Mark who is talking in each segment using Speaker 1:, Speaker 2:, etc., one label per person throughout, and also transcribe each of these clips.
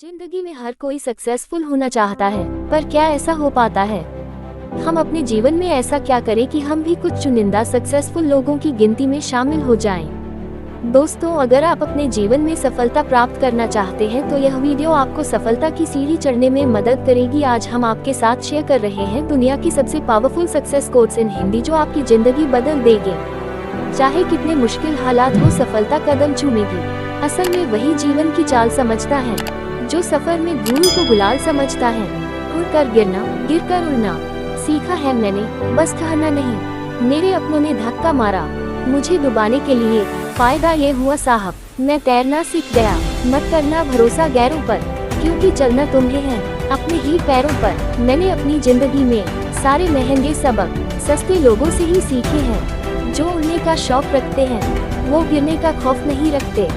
Speaker 1: जिंदगी में हर कोई सक्सेसफुल होना चाहता है, पर क्या ऐसा हो पाता है? हम अपने जीवन में ऐसा क्या करें कि हम भी कुछ चुनिंदा सक्सेसफुल लोगों की गिनती में शामिल हो जाएं? दोस्तों, अगर आप अपने जीवन में सफलता प्राप्त करना चाहते हैं तो यह वीडियो आपको सफलता की सीढ़ी चढ़ने में मदद करेगी। आज हम आपके साथ शेयर कर रहे हैं दुनिया की सबसे powerful success quotes in Hindi, जो आपकी जिंदगी बदल देंगे। चाहे कितने मुश्किल हालात हो, सफलता कदम चूमेगी। असल में वही जीवन की चाल समझता है जो सफर में धूल को गुलाल समझता है। उड़कर गिरना, गिरकर उड़ना सीखा है मैंने, बस ठहरना नहीं। मेरे अपनों ने धक्का मारा मुझे डुबाने के लिए, फायदा ये हुआ साहब, मैं तैरना सीख गया। मत करना भरोसा गैरों पर, क्योंकि चलना तुम्हें है अपने ही पैरों पर। मैंने अपनी जिंदगी में सारे महंगे सबक सस्ते लोगों से ही सीखे हैं। जो उड़ने का शौक रखते हैं वो गिरने का खौफ नहीं रखते।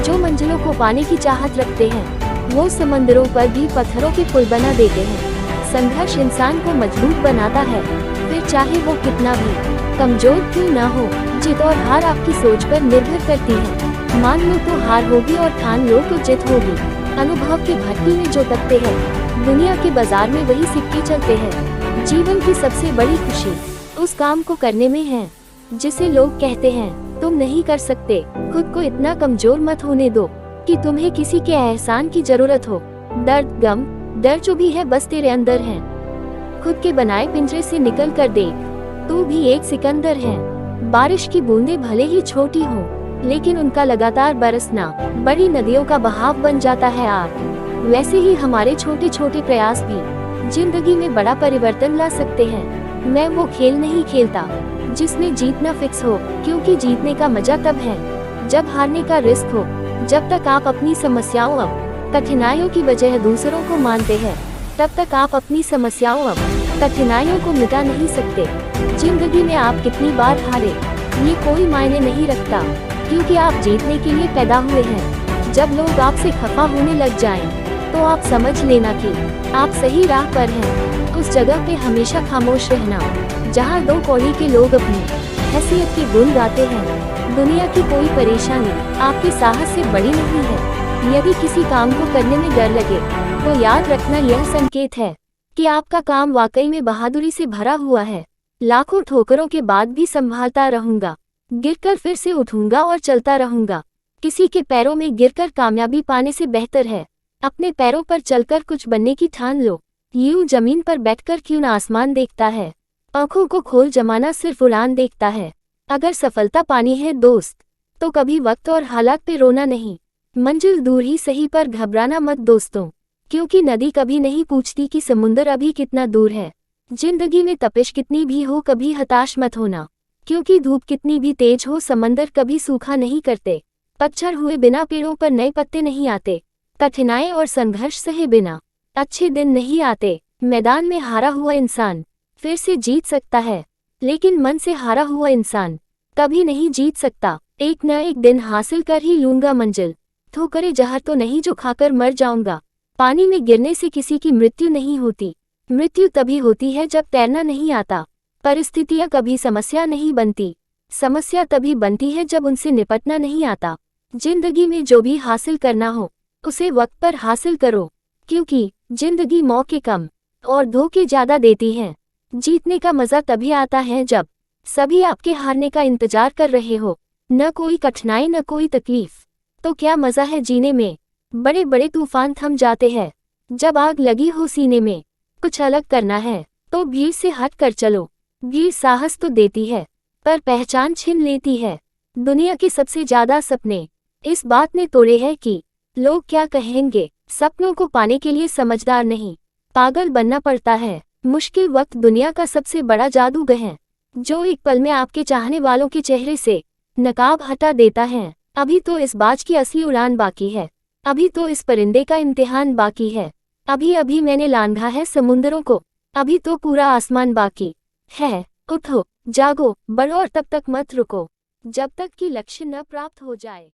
Speaker 1: जो मंजिलों को पाने की चाहत रखते हैं वो समंदरों पर भी पत्थरों के पुल बना देते हैं। संघर्ष इंसान को मजबूत बनाता है, फिर चाहे वो कितना भी कमजोर क्यों ना हो। जीत और हार आपकी सोच पर निर्भर करती है। मान लो तो हार होगी और ठान लो तो जीत होगी। अनुभव के भट्टी में जो तकते हैं, दुनिया के बाजार में वही सिक्के चलते हैं। जीवन की सबसे बड़ी खुशी उस काम को करने में है जिसे लोग कहते हैं तुम नहीं कर सकते। खुद को इतना कमजोर मत होने दो कि तुम्हें किसी के एहसान की जरूरत हो। दर्द, गम, डर जो भी है बस तेरे अंदर है। खुद के बनाए पिंजरे से निकल कर देख, तू भी एक सिकंदर है। बारिश की बूंदें भले ही छोटी हों, लेकिन उनका लगातार बरसना बड़ी नदियों का बहाव बन जाता है आग। वैसे ही हमारे छोटे छोटे प्रयास भी जिंदगी में बड़ा परिवर्तन ला सकते हैं। मैं वो खेल नहीं खेलता जिसमें जीतना फिक्स हो, क्योंकि जीतने का मजा तब है जब हारने का रिस्क हो। जब तक आप अपनी समस्याओं और कठिनाइयों की वजह दूसरों को मानते हैं, तब तक आप अपनी समस्याओं और कठिनाइयों को मिटा नहीं सकते। जिंदगी में आप कितनी बार हारे ये कोई मायने नहीं रखता, क्योंकि आप जीतने के लिए पैदा हुए हैं। जब लोग आपसे खफा होने लग जाएं, तो आप समझ लेना कि आप सही राह पर हैं। उस जगह पे हमेशा खामोश रहना जहाँ दो कौड़ी के लोग अपनी हैसियत के गुण गाते हैं। दुनिया की कोई परेशानी आपके साहस से बड़ी नहीं है। यदि किसी काम को करने में डर लगे तो याद रखना यह संकेत है कि आपका काम वाकई में बहादुरी से भरा हुआ है। लाखों ठोकरों के बाद भी संभालता रहूंगा, गिरकर फिर से उठूंगा और चलता रहूंगा। किसी के पैरों में गिरकर कामयाबी पाने से बेहतर है अपने पैरों पर चलकर कुछ बनने की ठान लो। यूं जमीन पर बैठकर क्यों न आसमान देखता है, आंखों को खोल जमाना सिर्फ उड़ान देखता है। अगर सफलता पानी है दोस्त, तो कभी वक्त और हालात पे रोना नहीं। मंजिल दूर ही सही पर घबराना मत दोस्तों, क्योंकि नदी कभी नहीं पूछती कि समुंदर अभी कितना दूर है। जिंदगी में तपिश कितनी भी हो, कभी हताश मत होना, क्योंकि धूप कितनी भी तेज हो, समंदर कभी सूखा नहीं करते। पतझड़ हुए बिना पेड़ों पर नए पत्ते नहीं आते। कठिनाई और संघर्ष सहे बिना अच्छे दिन नहीं आते। मैदान में हारा हुआ इंसान फिर से जीत सकता है, लेकिन मन से हारा हुआ इंसान कभी नहीं जीत सकता। एक न एक दिन हासिल कर ही लूंगा मंजिल, ठोकरे जहर तो नहीं जो खाकर मर जाऊंगा। पानी में गिरने से किसी की मृत्यु नहीं होती। मृत्यु तभी होती है जब तैरना नहीं आता। परिस्थितियां कभी समस्या नहीं बनती, समस्या तभी बनती है जब उनसे निपटना नहीं आता। जिंदगी में जो भी हासिल करना हो उसे वक्त पर हासिल करो, क्योंकि जिंदगी मौके कम और धोखे ज्यादा देती है। जीतने का मजा तभी आता है जब सभी आपके हारने का इंतजार कर रहे हो। न कोई कठिनाई न कोई तकलीफ, तो क्या मजा है जीने में। बड़े बड़े तूफान थम जाते हैं जब आग लगी हो सीने में। कुछ अलग करना है तो भीड़ से हट कर चलो। भीड़ साहस तो देती है, पर पहचान छीन लेती है। दुनिया के सबसे ज्यादा सपने इस बात ने तोड़े हैं कि लोग क्या कहेंगे। सपनों को पाने के लिए समझदार नहीं, पागल बनना पड़ता है। मुश्किल वक्त दुनिया का सबसे बड़ा जादूगर है, जो एक पल में आपके चाहने वालों के चेहरे से नकाब हटा देता है। अभी तो इस बाज की असली उड़ान बाकी है, अभी तो इस परिंदे का इम्तिहान बाकी है। अभी अभी मैंने लांघा है समुंदरों को, अभी तो पूरा आसमान बाकी है। उठो, जागो, बढ़ो और तब तक मत रुको जब तक कि लक्ष्य न प्राप्त हो जाए।